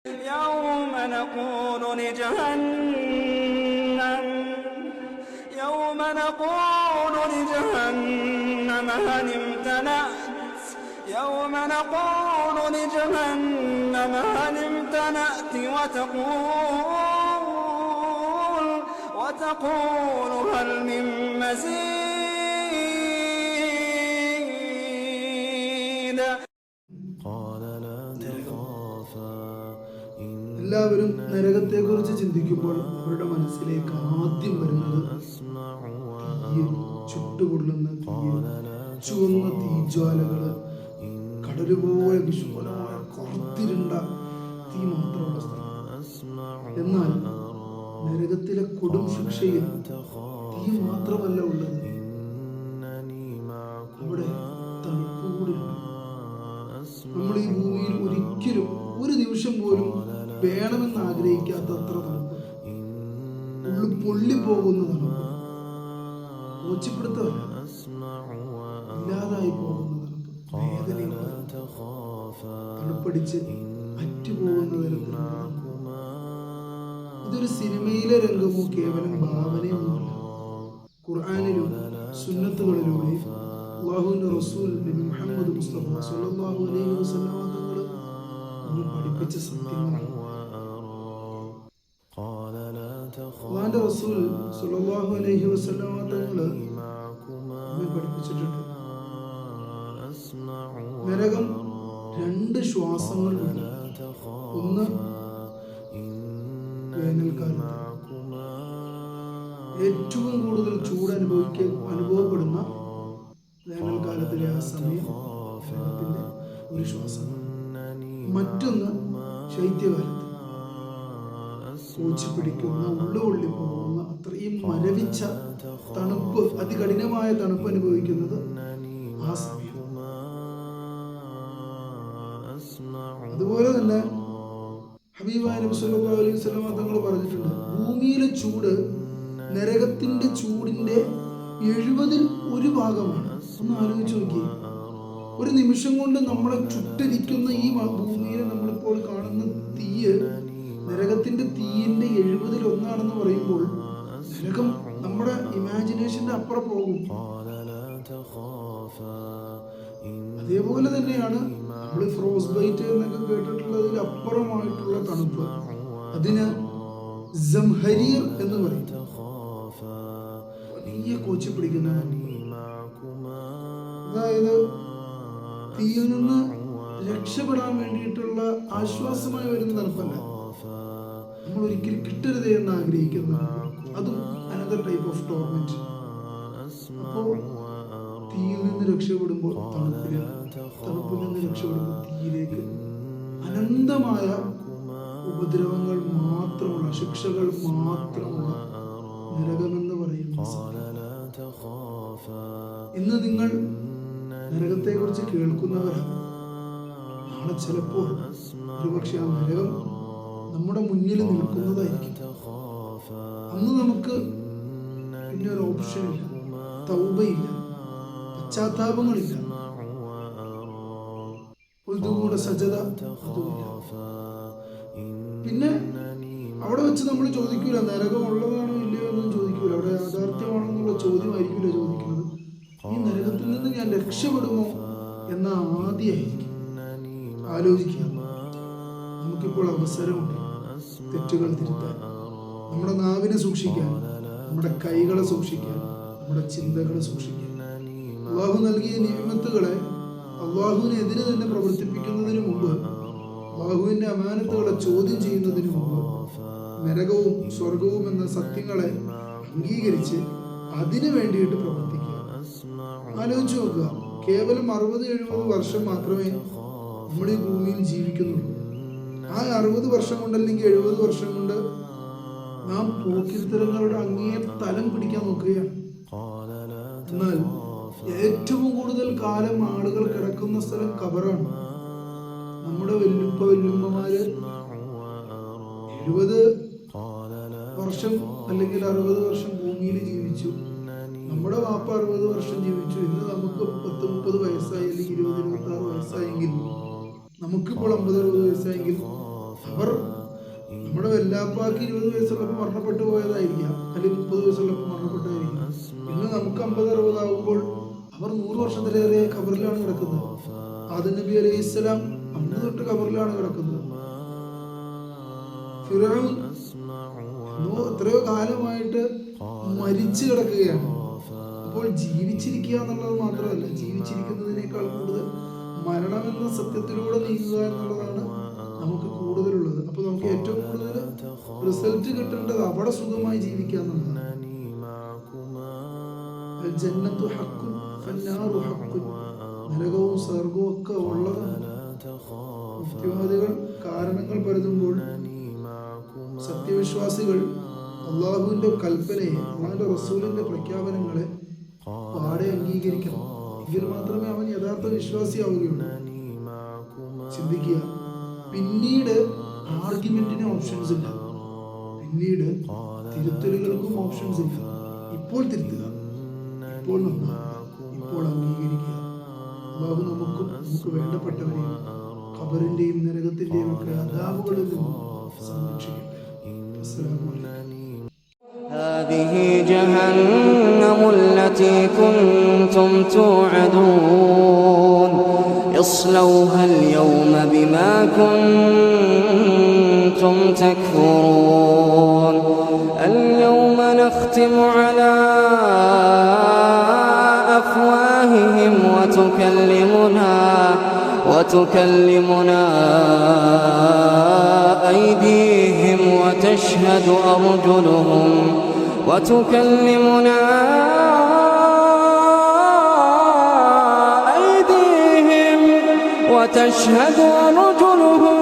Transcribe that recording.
يوم نقول لجهنم هل امتلأت وتقول هل من مزيد. എല്ലാവരും നരകത്തെക്കുറിച്ച് ചിന്തിക്കുമ്പോൾ അവരുടെ മനസ്സിലേക്ക് ആദ്യം വരുന്നത് തീയ്, ചുട്ടുപൊള്ളുന്ന തീയ്, ചുവന്ന തീജ്വാലകള്, കടലുപോലെ വിശുദ്ധമായ കറുത്തിരുണ്ട തീ മാത്രമുള്ള സ്ഥലം. എന്നാൽ നരകത്തിലെ കൊടും ശിക്ഷയിൽ തീ മാത്രമല്ല ഉള്ളത്, അവിടെ തണുപ്പ് കൂടിയുണ്ട്. നമ്മൾ ഈ ഭൂമിയിൽ ഒരിക്കലും ഒരു നിമിഷം പോലും വേണമെന്ന് ആഗ്രഹിക്കാത്ത അത്ര തണുപ്പ്, ഉള്ളു പൊള്ളിപ്പോകുന്ന തണുപ്പ്, ഓച്ചിപ്പിടുത്തമല്ല, ഇല്ലാതായി പോകുന്ന തണുപ്പ്, വേദനയുള്ള തണുപ്പടിച്ച് അറ്റുപോകുന്ന തരത്തിലുള്ള. ഇതൊരു സിനിമയിലെ രംഗമോ കേവലം ഭാവനയൊന്നുമല്ല. ഖുർആനിലും സുന്നത്തുകളിലൂടെയും അല്ലാഹുവിന്റെ റസൂൽ നബി മുഹമ്മദ് മുസ്തഫ സ്വല്ലല്ലാഹു അലൈഹി വസല്ലം തങ്ങൾ പഠിപ്പിച്ച സത്യങ്ങളാണ്. അല്ലാഹുവിന്റെ റസൂൽ സ്വല്ലല്ലാഹു അലൈഹി വസല്ലം തങ്ങൾ പഠിപ്പിച്ചിട്ടുണ്ട്, നരകം 2 ശ്വാസങ്ങൾ ഉണ്ട്. ഒന്ന് വേനൽക്കാലത്ത് ഏറ്റവും കൂടുതൽ ചൂട് അനുഭവപ്പെടുന്ന വേനൽക്കാലത്തിലെ ആ സമയം നരകത്തിന്റെ ഒരു ശ്വാസം. മറ്റൊന്ന് ശൈത്യകാലത്ത് പൂച്ചി പിടിക്കുന്ന, ഉള്ളുകൊള്ളി പോകുന്ന അത്രയും മരവിച്ച തണുപ്പ്, അതികഠിനമായ തണുപ്പ് അനുഭവിക്കുന്നത് ആ സമയം. അതുപോലെ തന്നെ ഹബീബായ നബി സല്ലല്ലാഹു അലൈഹി വസല്ലം തങ്ങൾ പറഞ്ഞിട്ടുണ്ട്, ഭൂമിയിലെ ചൂട് നരകത്തിന്റെ ചൂടിന്റെ 70% ഭാഗമാണ്. ഒന്ന് ആലോചിച്ച് നോക്കി, ഒരു നിമിഷം കൊണ്ട് നമ്മളെ ചുട്ടരിക്കുന്ന ഈ ഭൂമിയിൽ നമ്മളിപ്പോൾ കാണുന്ന തീയ് നരകത്തിന്റെ തീയിന്റെ 70% പറയുമ്പോൾ നരകം നമ്മുടെ ഇമാജിനേഷന്റെ അപ്പുറം പോകും. അതേപോലെ തന്നെയാണ് നമ്മൾ ഫ്രോസ് ബൈറ്റ് എന്നൊക്കെ കേട്ടിട്ടുള്ളതിൽ അപ്പുറമായിട്ടുള്ള തണുപ്പ്. അതിന് സംഹരീർ എന്ന് പറയും, വലിയ കോച്ചി പിടിക്കുന്ന. അതായത് തീയിൽ നിന്ന് രക്ഷപ്പെടാൻ വേണ്ടിയിട്ടുള്ള ആശ്വാസമായി വരുന്ന തണുപ്പല്ല, നമ്മൾ ഒരിക്കലും കിട്ടരുതേ എന്ന് ആഗ്രഹിക്കുന്ന, അതും അനദർ ടൈപ്പ് ഓഫ് ടോർമെന്റ്. അപ്പോൾ തീയിൽ നിന്ന് രക്ഷപ്പെടുമ്പോൾ തണുപ്പിൽ നിന്ന് രക്ഷപ്പെടുമ്പോൾ തീയിലേക്ക് അനന്തമായ ഉപദ്രവങ്ങൾ മാത്രമുള്ള, ശിക്ഷകൾ മാത്രമുള്ള നരകമെന്ന് പറയുന്ന. ഇന്ന് നിങ്ങൾ നരകത്തെ കുറിച്ച് കേൾക്കുന്നവരാണ്. നാളെ ചിലപ്പോൾ ഒരുപക്ഷെ ആ നരകം നമ്മുടെ മുന്നിൽ നിൽക്കുന്നതായിരിക്കും. അന്ന് നമുക്ക് പിന്നെ ഒരു ഓപ്ഷൻ ഇല്ല, തൗബയില്ല, പശ്ചാത്താപങ്ങളില്ല, ഒന്നുകൂടെ സജദ അതുമില്ല. പിന്നെ അവിടെ വെച്ച് നമ്മൾ ചോദിക്കൂല നരകം ഉള്ളതാണോ ഇല്ലയോ എന്നും ചോദിക്കൂല, അവിടെ യാഥാർത്ഥ്യമാണോ എന്നുള്ള ചോദ്യമായിരിക്കില്ല ചോദിക്കുന്നത്. ഈ നരകത്തിൽ നിന്ന് ഞാൻ രക്ഷപ്പെടുമോ എന്ന ആദ്യമായിരിക്കും ആലോചിക്കുക. നമുക്കിപ്പോൾ അവസരമുണ്ട് തെറ്റുകൾ തിരുത്താൻ, നമ്മുടെ നാവിനെ സൂക്ഷിക്കാൻ, നമ്മുടെ കൈകളെ സൂക്ഷിക്കാൻ, നമ്മുടെ ചിന്തകളെ സൂക്ഷിക്കാൻ. അള്ളാഹു നൽകിയ നിയമത്തുകളെ അള്ളാഹുവിനെതിരെ തന്നെ പ്രവർത്തിപ്പിക്കുന്നതിന് മുമ്പ്, അള്ളാഹുവിന്റെ അമാനത്തുകളെ ചോദ്യം ചെയ്യുന്നതിന് മുമ്പ്, നരകവും സ്വർഗവും എന്ന സത്യങ്ങളെ അംഗീകരിച്ച് അതിനു വേണ്ടിയിട്ട് പ്രവർത്തിക്കുക. ആലോചിച്ച് നോക്കുക, കേവലം 60-70 വർഷം മാത്രമേ നമ്മുടെ ഈ ഭൂമിയിൽ ജീവിക്കുന്നുള്ളൂ. ആ 60 വർഷം കൊണ്ട് അല്ലെങ്കിൽ 70 വർഷം കൊണ്ട് നാം പോക്കിരിത്തരങ്ങളുടെ അങ്ങേ തലം പിടിക്കാൻ നോക്കുകയാണ്. എന്നാൽ ഏറ്റവും കൂടുതൽ കാലം ആളുകൾ കിടക്കുന്ന സ്ഥലം ഖബറാണ്. നമ്മുടെ വല്യമ്മമാര് 70 വർഷം അല്ലെങ്കിൽ 60 വർഷം ഭൂമിയിൽ ജീവിച്ചു. നമ്മുടെ വാപ്പ 60 വർഷം ജീവിച്ചു. ഇന്ന് നമുക്ക് 10-30 വയസ്സായി അല്ലെങ്കിൽ 20-26 വയസ്സായെങ്കിൽ, നമുക്കിപ്പോൾ 50-60 വയസ്സായെങ്കിൽ അവർ നമ്മുടെ വെല്ലാപ്പാക്ക് 20 വയസ്സുള്ളപ്പോൾ മരണപ്പെട്ടു പോയതായിരിക്കാം, അല്ലെങ്കിൽ 30 വയസ്സുള്ളപ്പോൾ മരണപ്പെട്ടതായിരിക്കാം. ഇന്ന് നമുക്ക് 50-60 ആകുമ്പോൾ അവർ 100 വർഷത്തിലേറെ ഖബറിലാണ് കിടക്കുന്നത്. ആദം നബി അലൈഹി ഇസ്ലാം അന്ന് തൊട്ട് ഖബറിലാണ് കിടക്കുന്നത്. ഫിർഔൻ എത്രയോ കാലമായിട്ട് മരിച്ചു കിടക്കുകയാണ്. അപ്പോൾ ജീവിച്ചിരിക്കുക എന്നുള്ളത് മാത്രമല്ല, ജീവിച്ചിരിക്കുന്നതിനേക്കാൾ കൂടുതൽ മരണമെന്ന സത്യത്തിലൂടെ നീങ്ങുക എന്നുള്ളതാണ് നമുക്ക് കൂടുതലുള്ളത്. അപ്പൊ നമുക്ക് ഏറ്റവും കൂടുതൽ റിസൾട്ട് കിട്ടേണ്ടത് അവിടെ സുഖമായി ജീവിക്കുക എന്നുള്ളതാണ്. ജന്നത്തു ഹഖ്കുൻ ഫന്നാറു ഹഖ്കുൻ, നരകവും സ്വർഗവും ഒക്കെ ഉള്ളതാണ്. യുക്തിവാദികൾ കാരണങ്ങൾ പരതുമ്പോൾ സത്യവിശ്വാസികൾ അള്ളാഹുവിന്റെ കൽപ്പനയെ, അള്ളാഹുവിന്റെ റസൂലിന്റെ പ്രഖ്യാപനങ്ങളെ പാടെ അംഗീകരിക്കണം. എങ്കിൽ മാത്രമേ അവൻ യഥാർത്ഥ വിശ്വാസിയാവുകയുള്ളൂ. ചിന്തിക്കുക, പിന്നീട് ആർഗ്യുമെന്റിന് ഓപ്ഷൻസ് ഇല്ല, പിന്നീട് തിരുത്തലുകൾക്കും ഓപ്ഷൻസ് ഇല്ല. ഇപ്പോൾ തിരുത്തുക, ഇപ്പോൾ നന്നാക്കുക, ഇപ്പോൾ അംഗീകരിക്കുക. അള്ളാഹു നമുക്ക് വേണ്ടപ്പെട്ടവരെയും ഖബറിന്റെയും നരകത്തിന്റെയും ഒക്കെ അദാബുകളിൽ നിന്നും സംരക്ഷിക്കട്ടെ. അസ്സലാമു അലൈക്കും. هذه جهنم التي كنتم توعدون اصلوها اليوم بما كنتم تكفرون اليوم نختم على أفواههم وتكلمنا أيديهم وتشهد أرجلهم